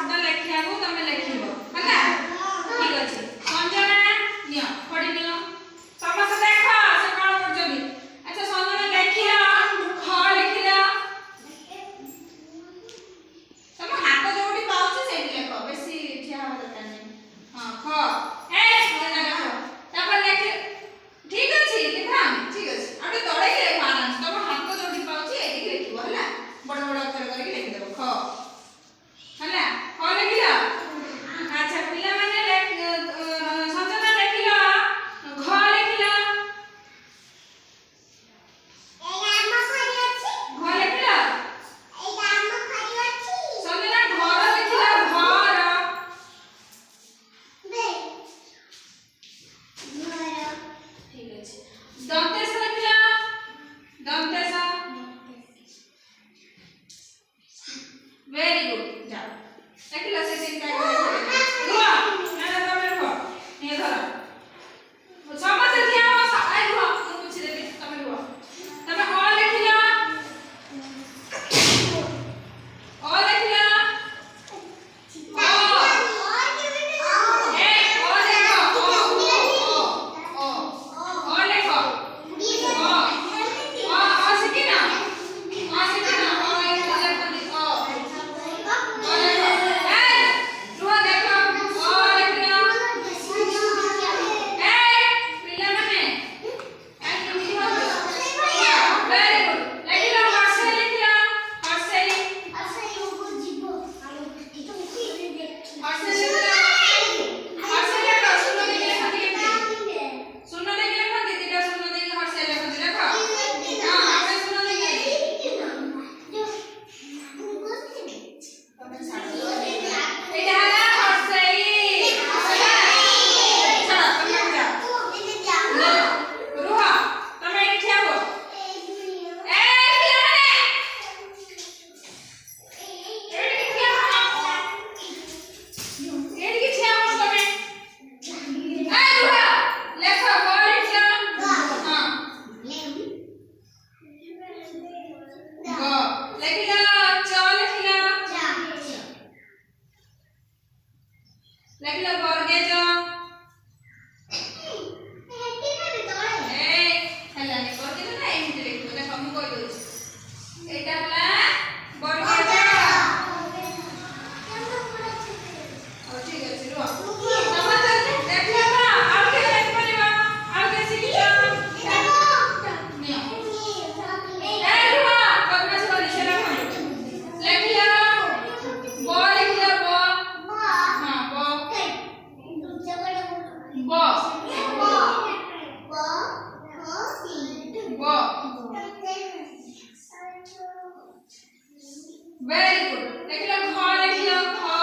शब्द लेखिया को तमे लेखिबो हला ठीक अछि संजना नियो पढि नियो समस्त देखो से कोन करजबी अच्छा संजना लेखिला ख लेखिला तमे हाथ जोडी पाउछ सेठी लेखो बेसी ठिया हो दरकार नै हां ख ए संजना देखो तापर लेख ठीक अछि लिखा ठीक अछि आटे तळे के लेखो आराम से तमे हाथ जोडी पाउछ एठी लेखिबो हला बड़ बड़ अक्षर करके लिख देबो ख हला ख लिखिला अच्छा पिला माने संजना लिखिला घ लिखिला एगा आम खरी अछि घ लिखिला एगा आम खरी अछि संजना घर लिखिला घर बे घर ठीक अछि दंतेश लिखिला दंतेश वेरी गुड जाओ लिखिला से तीन का रुआ ना तमे रुआ ये धर समझ दिया आई रुआ मु पूछ देबी तमे रुआ तमे ह लिखिला ओ लिखिला वेरी गुड लिखिला ख लिखिला ख